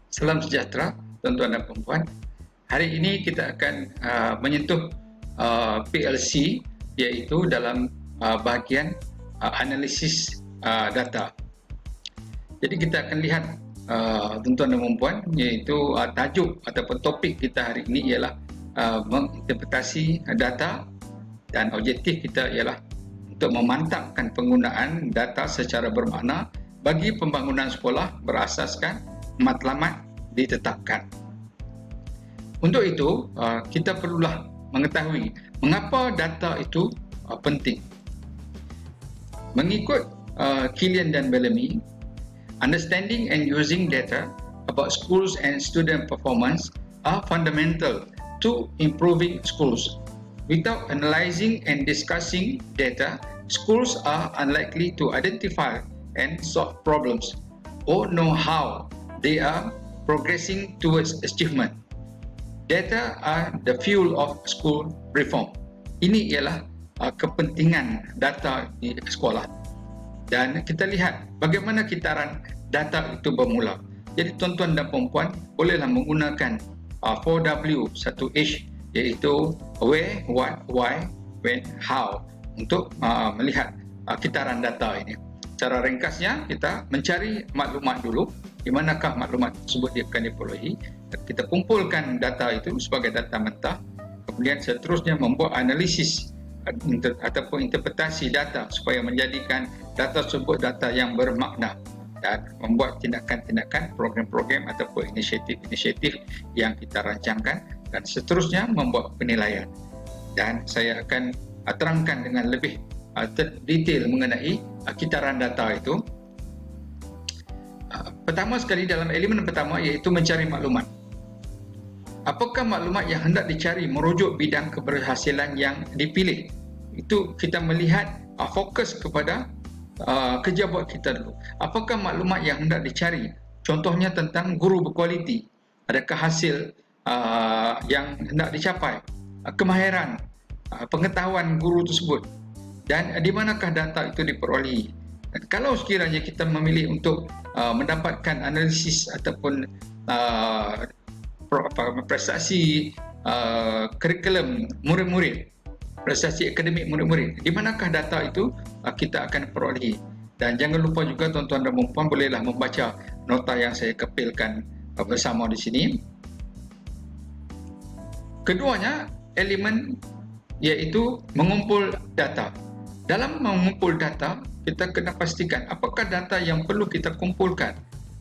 Salam sejahtera, tuan-tuan dan puan-puan. Hari ini kita akan menyentuh PLC, iaitu dalam bahagian analisis data. Jadi kita akan lihat tuan-tuan dan puan-puan, iaitu tajuk ataupun topik kita hari ini ialah menginterpretasi data, dan objektif kita ialah untuk memantapkan penggunaan data secara bermakna bagi pembangunan sekolah berasaskan matlamat ditetapkan. Untuk itu, kita perlulah mengetahui mengapa data itu penting. Mengikut Killian dan Bellamy, understanding and using data about schools and student performance are fundamental to improving schools. Without analyzing and discussing data, schools are unlikely to identify and solve problems or know how they are progressing towards achievement. Data are the fuel of school reform. Ini ialah kepentingan data di sekolah. Dan kita lihat bagaimana kitaran data itu bermula. Jadi tuan-tuan dan puan-puan bolehlah menggunakan 4W 1H, iaitu where, what, why, when, how untuk melihat kitaran data ini. Cara ringkasnya, kita mencari maklumat dulu, di manakah maklumat tersebut akan diperolehi. Kita kumpulkan data itu sebagai data mentah, kemudian seterusnya membuat analisis ataupun interpretasi data supaya menjadikan data tersebut data yang bermakna, dan membuat tindakan-tindakan, program-program ataupun inisiatif-inisiatif yang kita rancangkan, dan seterusnya membuat penilaian. Dan saya akan terangkan dengan lebih detail mengenai kitaran data itu. Pertama sekali, dalam elemen pertama, iaitu mencari maklumat. Apakah maklumat yang hendak dicari merujuk bidang keberhasilan yang dipilih? Itu kita melihat fokus kepada kerja buat kita dulu. Apakah maklumat yang hendak dicari? Contohnya tentang guru berkualiti. Adakah hasil yang hendak dicapai? Kemahiran, pengetahuan guru tersebut. Dan di manakah data itu diperolehi? Dan kalau sekiranya kita memilih untuk mendapatkan analisis ataupun prestasi kurikulum murid-murid, prestasi akademik murid-murid, di manakah data itu kita akan perolehi? Dan jangan lupa juga tuan-tuan dan puan-puan bolehlah membaca nota yang saya kepilkan bersama di sini. Keduanya, elemen iaitu mengumpul data. Dalam mengumpul data, kita kena pastikan apakah data yang perlu kita kumpulkan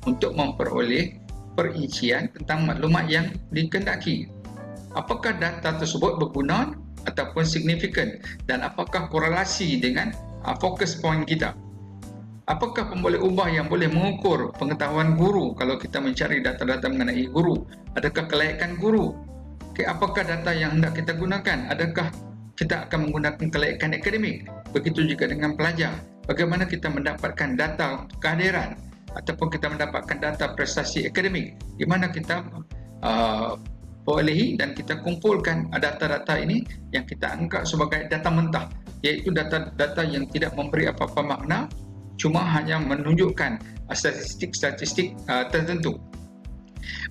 untuk memperoleh perincian tentang maklumat yang dikehendaki. Apakah data tersebut berguna ataupun signifikan, dan apakah korelasi dengan fokus point kita. Apakah pemboleh ubah yang boleh mengukur pengetahuan guru kalau kita mencari data-data mengenai guru? Adakah kelayakan guru? Apakah data yang hendak kita gunakan? Adakah kita akan menggunakan kelayakan akademik? Begitu juga dengan pelajar. Bagaimana kita mendapatkan data kehadiran ataupun kita mendapatkan data prestasi akademik? Di mana kita perolehi dan kita kumpulkan data-data ini yang kita anggap sebagai data mentah, iaitu data-data yang tidak memberi apa-apa makna, cuma hanya menunjukkan statistik-statistik tertentu.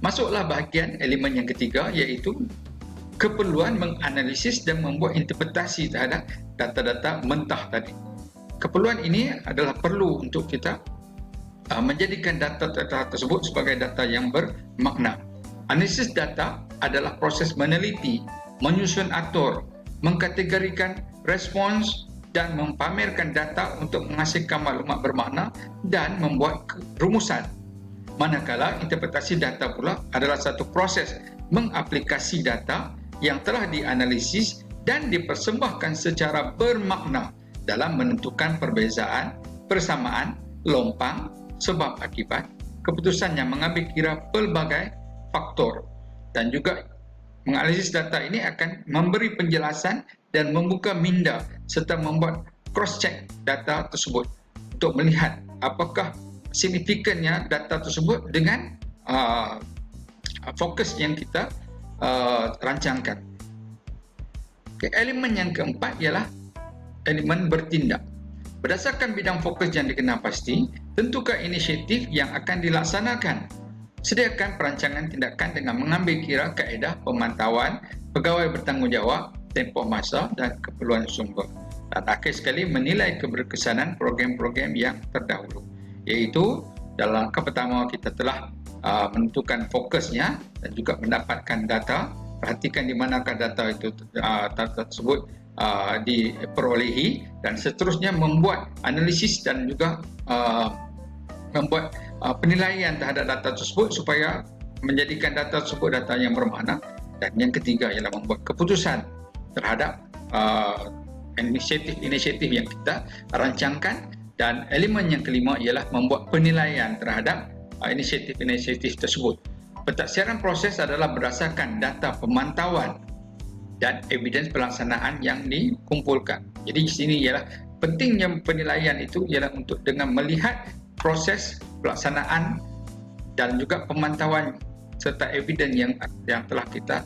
Masuklah bahagian elemen yang ketiga, iaitu keperluan menganalisis dan membuat interpretasi terhadap data-data mentah tadi. Keperluan ini adalah perlu untuk kita menjadikan data-data tersebut sebagai data yang bermakna. Analisis data adalah proses meneliti, menyusun atur, mengkategorikan respons dan mempamerkan data untuk menghasilkan maklumat bermakna dan membuat rumusan. Manakala interpretasi data pula adalah satu proses mengaplikasi data yang telah dianalisis dan dipersembahkan secara bermakna dalam menentukan perbezaan, persamaan, lompang, sebab akibat, keputusan yang mengambil kira pelbagai faktor. Dan juga menganalisis data ini akan memberi penjelasan dan membuka minda serta membuat cross-check data tersebut untuk melihat apakah signifikannya data tersebut dengan fokus yang kita rancangkan. Elemen yang keempat ialah elemen bertindak. Berdasarkan bidang fokus yang dikenal pasti, tentukan inisiatif yang akan dilaksanakan. Sediakan perancangan tindakan dengan mengambil kira kaedah pemantauan, pegawai bertanggungjawab, tempoh masa dan keperluan sumber. Dan akhir sekali menilai keberkesanan program-program yang terdahulu. Iaitu dalam langkah pertama kita telah menentukan fokusnya dan juga mendapatkan data. Perhatikan di manakah data itu tersebut diperolehi, dan seterusnya membuat analisis dan juga membuat penilaian terhadap data tersebut supaya menjadikan data tersebut data yang bermakna. Dan yang ketiga ialah membuat keputusan terhadap inisiatif yang kita rancangkan. Dan elemen yang kelima ialah membuat penilaian terhadap inisiatif tersebut. Pentaksiran proses adalah berdasarkan data pemantauan dan evidens pelaksanaan yang dikumpulkan. Jadi di sini ialah pentingnya penilaian itu ialah untuk dengan melihat proses pelaksanaan dan juga pemantauan serta evidens yang telah kita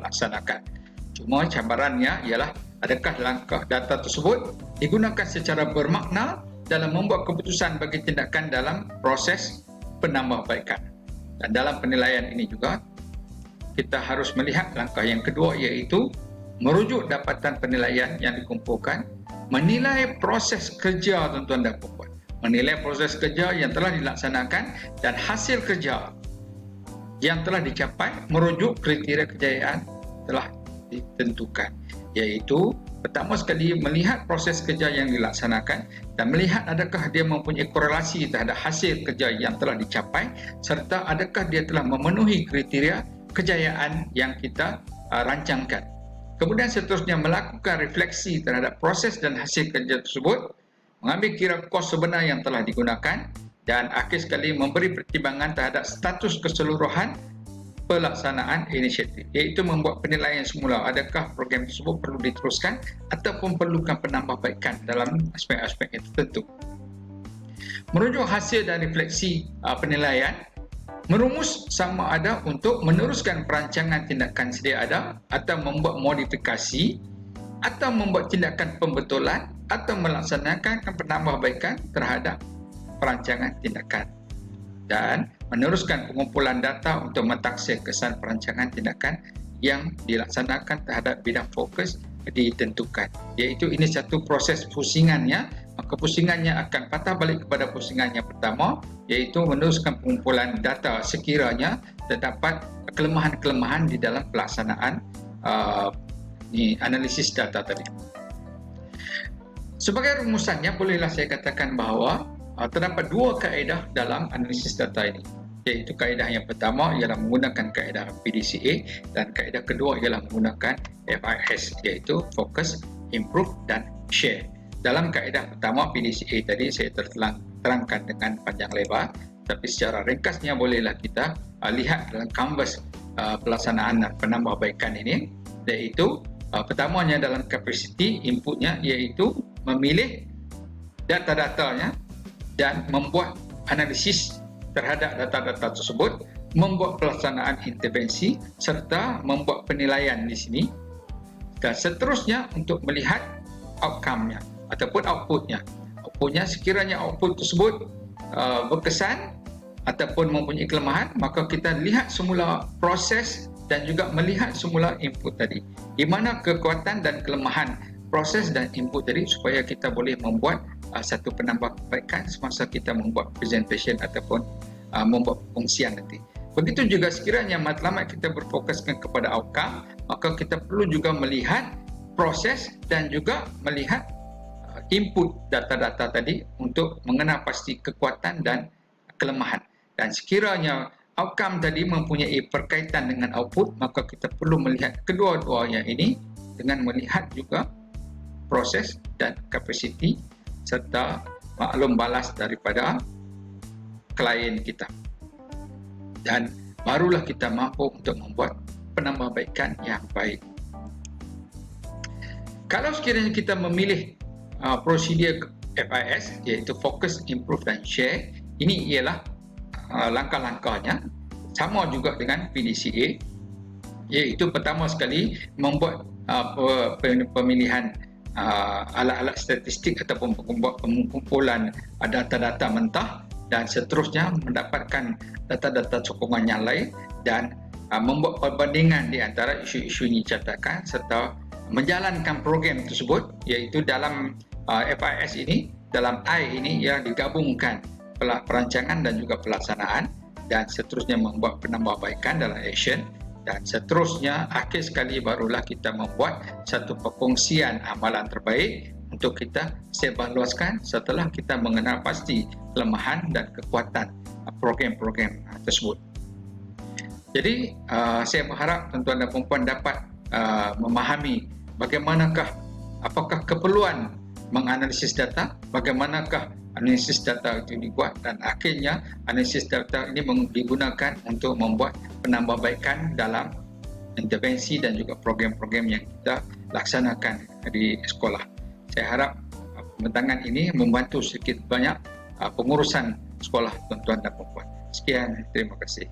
laksanakan. Cuma cabarannya ialah adakah langkah data tersebut digunakan secara bermakna dalam membuat keputusan bagi tindakan dalam proses penambahbaikan. Dan dalam penilaian ini juga kita harus melihat langkah yang kedua, iaitu merujuk dapatan penilaian yang dikumpulkan, menilai proses kerja tuan-tuan dan puan-puan, menilai proses kerja yang telah dilaksanakan dan hasil kerja yang telah dicapai merujuk kriteria kejayaan telah ditentukan, iaitu pertama sekali melihat proses kerja yang dilaksanakan dan melihat adakah dia mempunyai korelasi terhadap hasil kerja yang telah dicapai serta adakah dia telah memenuhi kriteria kejayaan yang kita rancangkan. Kemudian seterusnya melakukan refleksi terhadap proses dan hasil kerja tersebut, mengambil kira kos sebenar yang telah digunakan, dan akhir sekali memberi pertimbangan terhadap status keseluruhan pelaksanaan inisiatif, iaitu membuat penilaian semula adakah program tersebut perlu diteruskan ataupun perlukan penambahbaikan dalam aspek-aspek yang tertentu. Merujuk hasil dan refleksi penilaian, merumus sama ada untuk meneruskan perancangan tindakan sedia ada atau membuat modifikasi atau membuat tindakan pembetulan atau melaksanakan penambahbaikan terhadap perancangan tindakan, dan meneruskan pengumpulan data untuk mentaksir kesan perancangan tindakan yang dilaksanakan terhadap bidang fokus ditentukan. Iaitu ini satu proses pusingannya, maka pusingannya akan patah balik kepada pusingan yang pertama, iaitu meneruskan pengumpulan data sekiranya terdapat kelemahan-kelemahan di dalam pelaksanaan analisis data tadi. Sebagai rumusannya, bolehlah saya katakan bahawa terdapat dua kaedah dalam analisis data ini, iaitu kaedah yang pertama ialah menggunakan kaedah PDCA dan kaedah kedua ialah menggunakan FIS, iaitu Focus, Improve dan Share. Dalam kaedah pertama PDCA tadi saya terangkan dengan panjang lebar, tapi secara ringkasnya bolehlah kita lihat dalam kanvas pelaksanaan penambahbaikan ini, iaitu pertamanya dalam capacity inputnya, iaitu memilih data-datanya dan membuat analisis terhadap data-data tersebut, membuat pelaksanaan intervensi serta membuat penilaian di sini, dan seterusnya untuk melihat outcome-nya ataupun output-nya. Output-nya sekiranya output tersebut berkesan ataupun mempunyai kelemahan, maka kita lihat semula proses dan juga melihat semula input tadi, di mana kekuatan dan kelemahan proses dan input tadi, supaya kita boleh membuat satu penambahbaikan semasa kita membuat presentation ataupun membuat fungsian nanti. Begitu juga sekiranya matlamat kita berfokuskan kepada outcome, maka kita perlu juga melihat proses dan juga melihat input data-data tadi untuk mengenal pasti kekuatan dan kelemahan. Dan sekiranya outcome tadi mempunyai berkaitan dengan output, maka kita perlu melihat kedua-duanya ini dengan melihat juga proses dan capacity serta maklum balas daripada klien kita, dan barulah kita mampu untuk membuat penambahbaikan yang baik. Kalau sekiranya kita memilih prosedur FIS, iaitu Focus, Improve dan Share, ini ialah langkah-langkahnya sama juga dengan PDCA, iaitu pertama sekali membuat pemilihan alat-alat statistik ataupun pengumpulan data-data mentah dan seterusnya mendapatkan data-data sokongan yang lain dan membuat perbandingan di antara isu-isu ini dicatatkan serta menjalankan program tersebut, iaitu dalam FIS ini, dalam I ini yang digabungkan perancangan dan juga pelaksanaan, dan seterusnya membuat penambahbaikan dalam action, dan seterusnya akhir sekali barulah kita membuat satu perkongsian amalan terbaik untuk kita sebarluaskan setelah kita mengenal pasti kelemahan dan kekuatan program-program tersebut. Jadi saya berharap tuan-tuan dan puan-puan dapat memahami bagaimanakah, apakah keperluan menganalisis data, bagaimanakah analisis data itu dibuat, dan akhirnya analisis data ini digunakan untuk membuat penambahbaikan dalam intervensi dan juga program-program yang kita laksanakan di sekolah. Saya harap pembentangan ini membantu sedikit banyak pengurusan sekolah tuan-tuan dan puan-puan. Sekian, terima kasih.